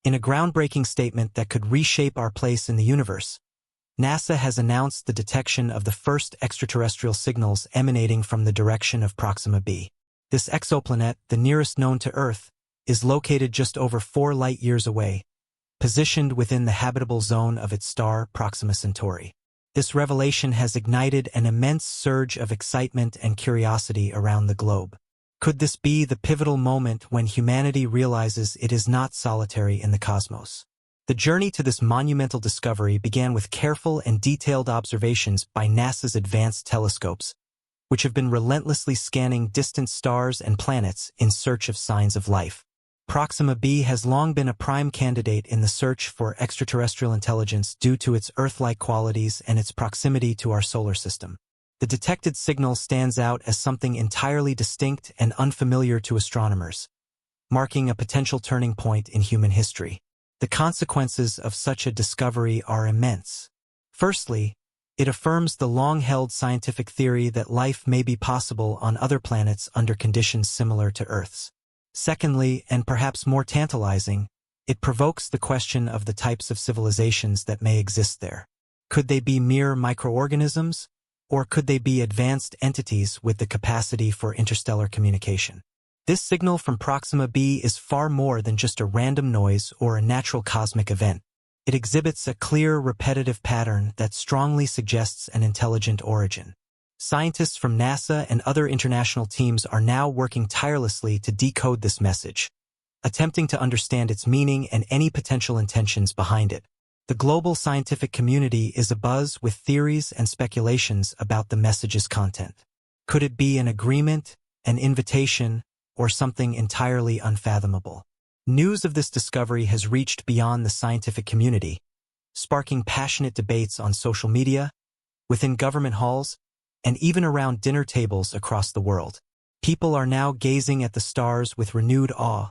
In a groundbreaking statement that could reshape our place in the universe, NASA has announced the detection of the first extraterrestrial signals emanating from the direction of Proxima B. This exoplanet, the nearest known to Earth, is located just over 4 light-years away, positioned within the habitable zone of its star Proxima Centauri. This revelation has ignited an immense surge of excitement and curiosity around the globe. Could this be the pivotal moment when humanity realizes it is not solitary in the cosmos? The journey to this monumental discovery began with careful and detailed observations by NASA's advanced telescopes, which have been relentlessly scanning distant stars and planets in search of signs of life. Proxima B has long been a prime candidate in the search for extraterrestrial intelligence due to its Earth-like qualities and its proximity to our solar system. The detected signal stands out as something entirely distinct and unfamiliar to astronomers, marking a potential turning point in human history. The consequences of such a discovery are immense. Firstly, it affirms the long-held scientific theory that life may be possible on other planets under conditions similar to Earth's. Secondly, and perhaps more tantalizing, it provokes the question of the types of civilizations that may exist there. Could they be mere microorganisms, or could they be advanced entities with the capacity for interstellar communication? This signal from Proxima B is far more than just a random noise or a natural cosmic event. It exhibits a clear, repetitive pattern that strongly suggests an intelligent origin. Scientists from NASA and other international teams are now working tirelessly to decode this message, attempting to understand its meaning and any potential intentions behind it. The global scientific community is abuzz with theories and speculations about the message's content. Could it be an agreement, an invitation, or something entirely unfathomable? News of this discovery has reached beyond the scientific community, sparking passionate debates on social media, within government halls, and even around dinner tables across the world. People are now gazing at the stars with renewed awe,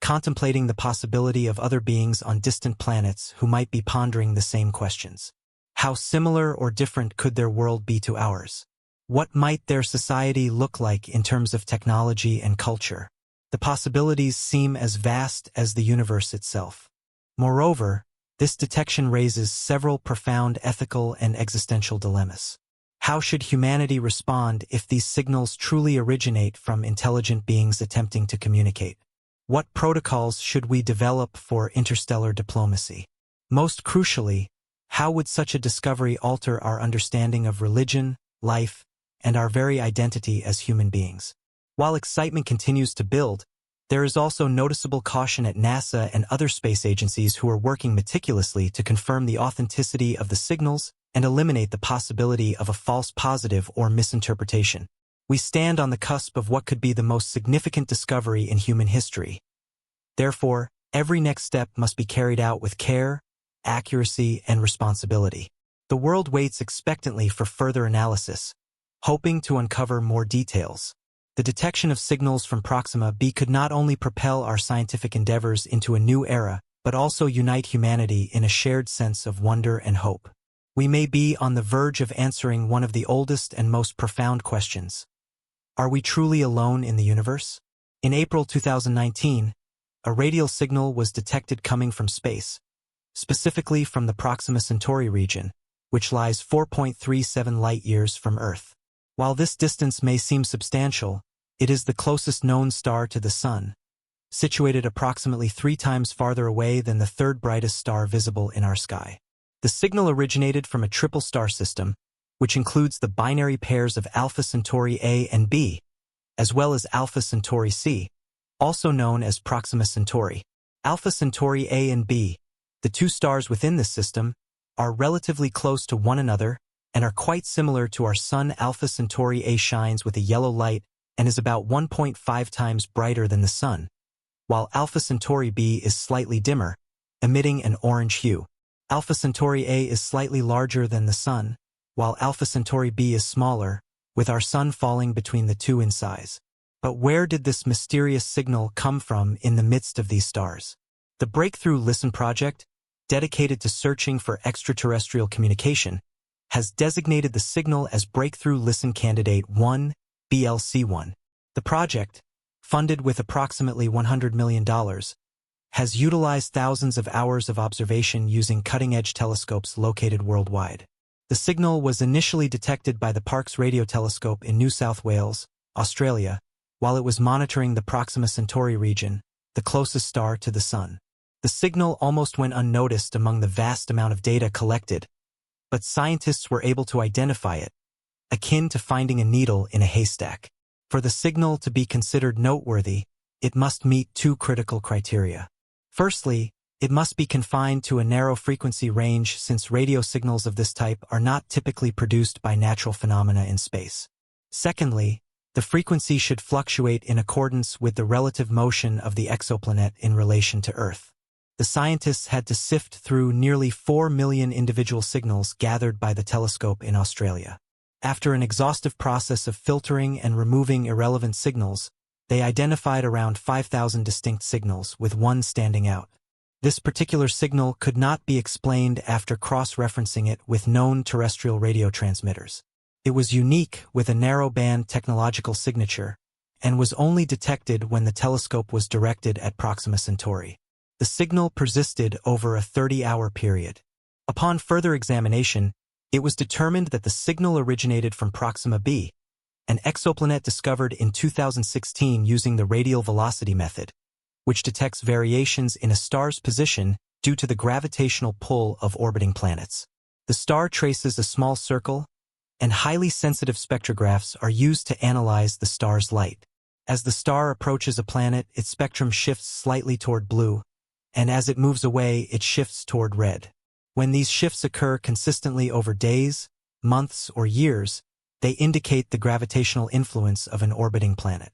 contemplating the possibility of other beings on distant planets who might be pondering the same questions. How similar or different could their world be to ours? What might their society look like in terms of technology and culture? The possibilities seem as vast as the universe itself. Moreover, this detection raises several profound ethical and existential dilemmas. How should humanity respond if these signals truly originate from intelligent beings attempting to communicate? What protocols should we develop for interstellar diplomacy? Most crucially, how would such a discovery alter our understanding of religion, life, and our very identity as human beings? While excitement continues to build, there is also noticeable caution at NASA and other space agencies who are working meticulously to confirm the authenticity of the signals and eliminate the possibility of a false positive or misinterpretation. We stand on the cusp of what could be the most significant discovery in human history. Therefore, every next step must be carried out with care, accuracy, and responsibility. The world waits expectantly for further analysis, hoping to uncover more details. The detection of signals from Proxima B could not only propel our scientific endeavors into a new era, but also unite humanity in a shared sense of wonder and hope. We may be on the verge of answering one of the oldest and most profound questions. Are we truly alone in the universe? In April 2019, a radial signal was detected coming from space, specifically from the Proxima Centauri region, which lies 4.37 light-years from Earth. While this distance may seem substantial, it is the closest known star to the Sun, situated approximately 3 times farther away than the third brightest star visible in our sky. The signal originated from a triple star system, which includes the binary pairs of Alpha Centauri A and B, as well as Alpha Centauri C, also known as Proxima Centauri. Alpha Centauri A and B, the 2 stars within this system, are relatively close to one another and are quite similar to our Sun. Alpha Centauri A shines with a yellow light and is about 1.5 times brighter than the Sun, while Alpha Centauri B is slightly dimmer, emitting an orange hue. Alpha Centauri A is slightly larger than the Sun, while Alpha Centauri B is smaller, with our Sun falling between the two in size. But where did this mysterious signal come from in the midst of these stars? The Breakthrough Listen project, dedicated to searching for extraterrestrial communication, has designated the signal as Breakthrough Listen Candidate 1, BLC1. The project, funded with approximately $100 million, has utilized thousands of hours of observation using cutting-edge telescopes located worldwide. The signal was initially detected by the Parkes Radio Telescope in New South Wales, Australia, while it was monitoring the Proxima Centauri region, the closest star to the Sun. The signal almost went unnoticed among the vast amount of data collected, but scientists were able to identify it, akin to finding a needle in a haystack. For the signal to be considered noteworthy, it must meet two critical criteria. Firstly, it must be confined to a narrow frequency range since radio signals of this type are not typically produced by natural phenomena in space. Secondly, the frequency should fluctuate in accordance with the relative motion of the exoplanet in relation to Earth. The scientists had to sift through nearly 4 million individual signals gathered by the telescope in Australia. After an exhaustive process of filtering and removing irrelevant signals, they identified around 5,000 distinct signals, with one standing out. This particular signal could not be explained after cross-referencing it with known terrestrial radio transmitters. It was unique with a narrow-band technological signature, and was only detected when the telescope was directed at Proxima Centauri. The signal persisted over a 30-hour period. Upon further examination, it was determined that the signal originated from Proxima B, an exoplanet discovered in 2016 using the radial velocity method, which detects variations in a star's position due to the gravitational pull of orbiting planets. The star traces a small circle, and highly sensitive spectrographs are used to analyze the star's light. As the star approaches a planet, its spectrum shifts slightly toward blue, and as it moves away, it shifts toward red. When these shifts occur consistently over days, months, or years, they indicate the gravitational influence of an orbiting planet.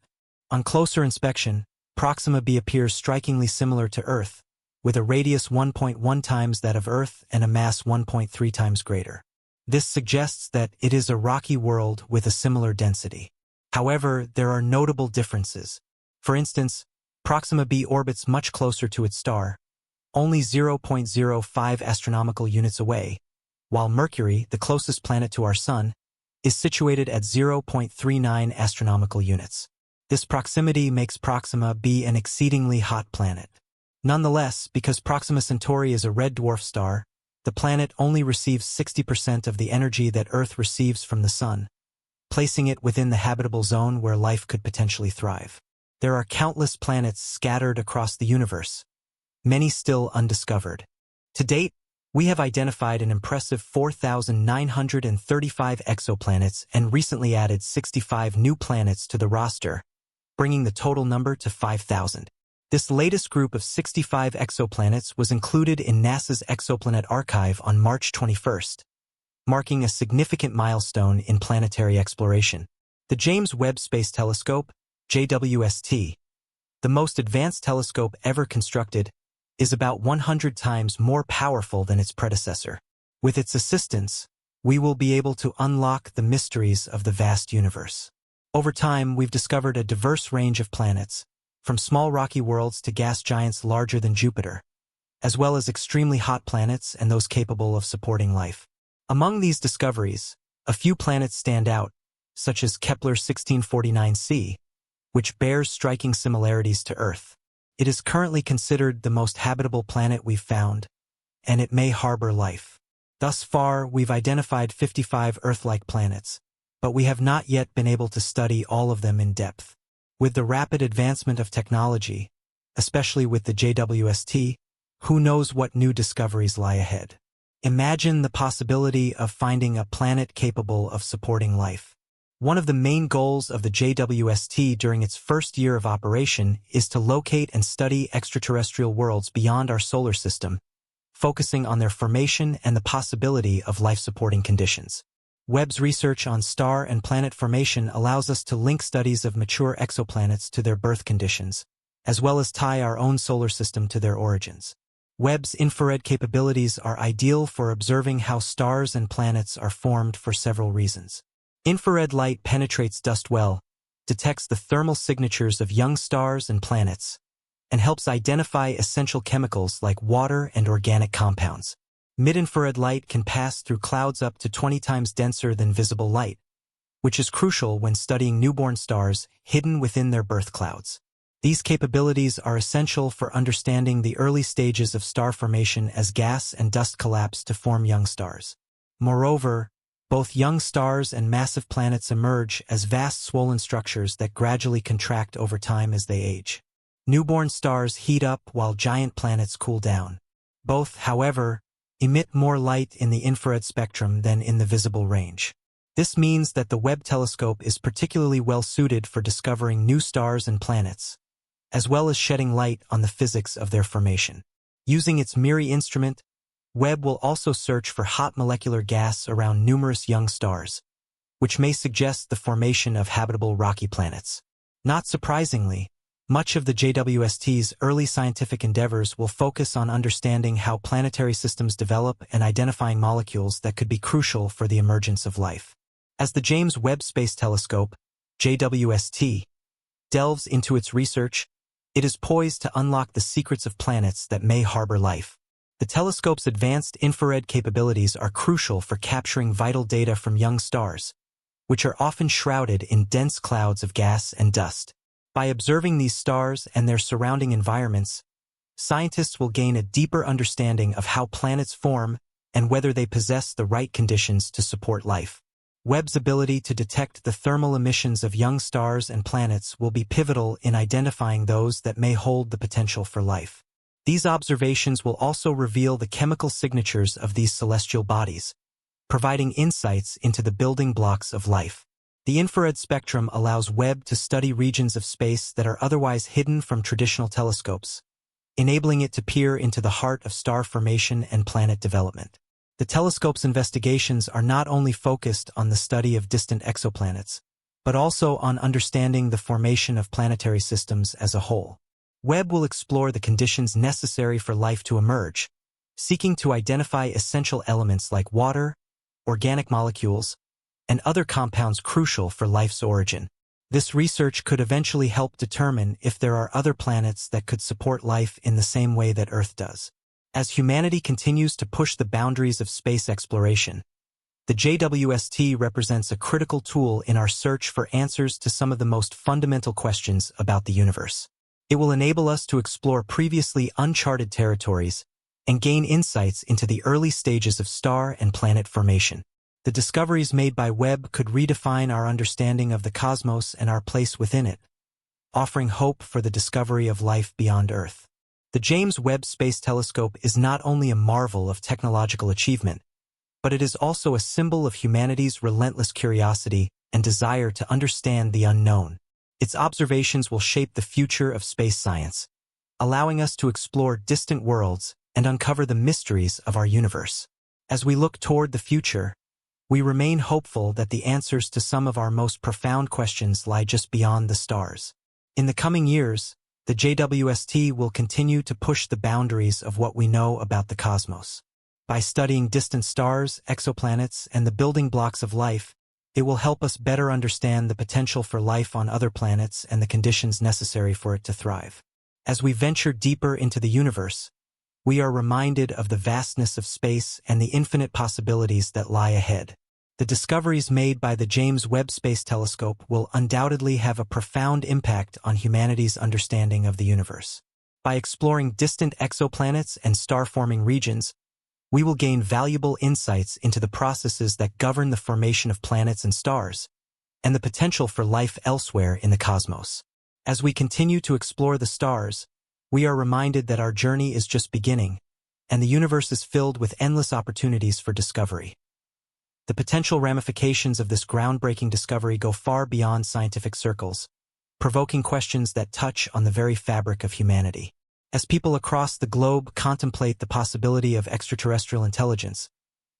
On closer inspection, Proxima B appears strikingly similar to Earth, with a radius 1.1 times that of Earth and a mass 1.3 times greater. This suggests that it is a rocky world with a similar density. However, there are notable differences. For instance, Proxima B orbits much closer to its star, only 0.05 astronomical units away, while Mercury, the closest planet to our Sun, is situated at 0.39 astronomical units. This proximity makes Proxima B an exceedingly hot planet. Nonetheless, because Proxima Centauri is a red dwarf star, the planet only receives 60% of the energy that Earth receives from the Sun, placing it within the habitable zone where life could potentially thrive. There are countless planets scattered across the universe, many still undiscovered. To date, we have identified an impressive 4,935 exoplanets and recently added 65 new planets to the roster, bringing the total number to 5,000. This latest group of 65 exoplanets was included in NASA's Exoplanet Archive on March 21st, marking a significant milestone in planetary exploration. The James Webb Space Telescope, JWST, the most advanced telescope ever constructed, is about 100 times more powerful than its predecessor. With its assistance, we will be able to unlock the mysteries of the vast universe. Over time, we've discovered a diverse range of planets, from small rocky worlds to gas giants larger than Jupiter, as well as extremely hot planets and those capable of supporting life. Among these discoveries, a few planets stand out, such as Kepler 1649c, which bears striking similarities to Earth. It is currently considered the most habitable planet we've found, and it may harbor life. Thus far, we've identified 55 Earth-like planets, but we have not yet been able to study all of them in depth. With the rapid advancement of technology, especially with the JWST, who knows what new discoveries lie ahead? Imagine the possibility of finding a planet capable of supporting life. One of the main goals of the JWST during its first year of operation is to locate and study extraterrestrial worlds beyond our solar system, focusing on their formation and the possibility of life-supporting conditions. Webb's research on star and planet formation allows us to link studies of mature exoplanets to their birth conditions, as well as tie our own solar system to their origins. Webb's infrared capabilities are ideal for observing how stars and planets are formed for several reasons. Infrared light penetrates dust well, detects the thermal signatures of young stars and planets, and helps identify essential chemicals like water and organic compounds. Mid-infrared light can pass through clouds up to 20 times denser than visible light, which is crucial when studying newborn stars hidden within their birth clouds. These capabilities are essential for understanding the early stages of star formation as gas and dust collapse to form young stars. Moreover, both young stars and massive planets emerge as vast swollen structures that gradually contract over time as they age. Newborn stars heat up while giant planets cool down. Both, however, emit more light in the infrared spectrum than in the visible range. This means that the Webb telescope is particularly well suited for discovering new stars and planets, as well as shedding light on the physics of their formation. Using its MIRI instrument, Webb will also search for hot molecular gas around numerous young stars, which may suggest the formation of habitable rocky planets. Not surprisingly, much of the JWST's early scientific endeavors will focus on understanding how planetary systems develop and identifying molecules that could be crucial for the emergence of life. As the James Webb Space Telescope, JWST, delves into its research, it is poised to unlock the secrets of planets that may harbor life. The telescope's advanced infrared capabilities are crucial for capturing vital data from young stars, which are often shrouded in dense clouds of gas and dust. By observing these stars and their surrounding environments, scientists will gain a deeper understanding of how planets form and whether they possess the right conditions to support life. Webb's ability to detect the thermal emissions of young stars and planets will be pivotal in identifying those that may hold the potential for life. These observations will also reveal the chemical signatures of these celestial bodies, providing insights into the building blocks of life. The infrared spectrum allows Webb to study regions of space that are otherwise hidden from traditional telescopes, enabling it to peer into the heart of star formation and planet development. The telescope's investigations are not only focused on the study of distant exoplanets, but also on understanding the formation of planetary systems as a whole. Webb will explore the conditions necessary for life to emerge, seeking to identify essential elements like water, organic molecules, and other compounds crucial for life's origin. This research could eventually help determine if there are other planets that could support life in the same way that Earth does. As humanity continues to push the boundaries of space exploration, the JWST represents a critical tool in our search for answers to some of the most fundamental questions about the universe. It will enable us to explore previously uncharted territories and gain insights into the early stages of star and planet formation. The discoveries made by Webb could redefine our understanding of the cosmos and our place within it, offering hope for the discovery of life beyond Earth. The James Webb Space Telescope is not only a marvel of technological achievement, but it is also a symbol of humanity's relentless curiosity and desire to understand the unknown. Its observations will shape the future of space science, allowing us to explore distant worlds and uncover the mysteries of our universe. As we look toward the future, we remain hopeful that the answers to some of our most profound questions lie just beyond the stars. In the coming years, the JWST will continue to push the boundaries of what we know about the cosmos. By studying distant stars, exoplanets, and the building blocks of life, it will help us better understand the potential for life on other planets and the conditions necessary for it to thrive. As we venture deeper into the universe, we are reminded of the vastness of space and the infinite possibilities that lie ahead. The discoveries made by the James Webb Space Telescope will undoubtedly have a profound impact on humanity's understanding of the universe. By exploring distant exoplanets and star-forming regions, we will gain valuable insights into the processes that govern the formation of planets and stars, and the potential for life elsewhere in the cosmos. As we continue to explore the stars, we are reminded that our journey is just beginning, and the universe is filled with endless opportunities for discovery. The potential ramifications of this groundbreaking discovery go far beyond scientific circles, provoking questions that touch on the very fabric of humanity. As people across the globe contemplate the possibility of extraterrestrial intelligence,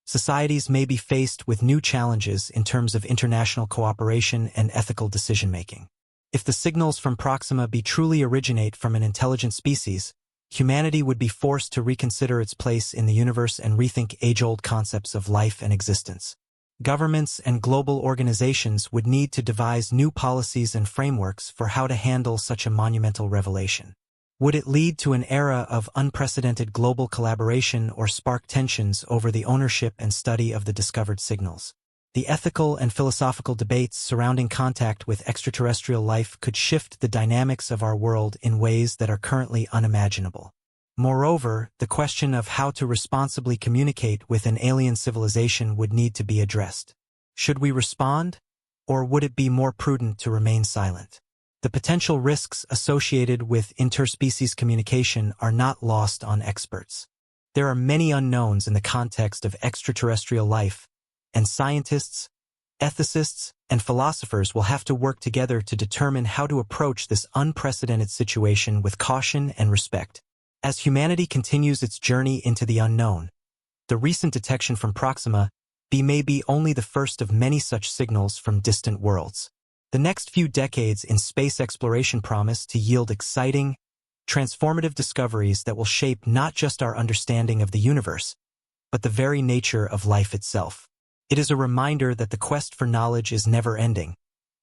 societies may be faced with new challenges in terms of international cooperation and ethical decision-making. If the signals from Proxima B truly originate from an intelligent species, humanity would be forced to reconsider its place in the universe and rethink age-old concepts of life and existence. Governments and global organizations would need to devise new policies and frameworks for how to handle such a monumental revelation. Would it lead to an era of unprecedented global collaboration or spark tensions over the ownership and study of the discovered signals? The ethical and philosophical debates surrounding contact with extraterrestrial life could shift the dynamics of our world in ways that are currently unimaginable. Moreover, the question of how to responsibly communicate with an alien civilization would need to be addressed. Should we respond, or would it be more prudent to remain silent? The potential risks associated with interspecies communication are not lost on experts. There are many unknowns in the context of extraterrestrial life, and scientists, ethicists, and philosophers will have to work together to determine how to approach this unprecedented situation with caution and respect. As humanity continues its journey into the unknown, the recent detection from Proxima B may be only the first of many such signals from distant worlds. The next few decades in space exploration promise to yield exciting, transformative discoveries that will shape not just our understanding of the universe, but the very nature of life itself. It is a reminder that the quest for knowledge is never-ending,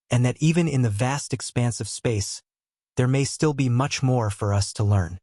and that even in the vast expanse of space, there may still be much more for us to learn.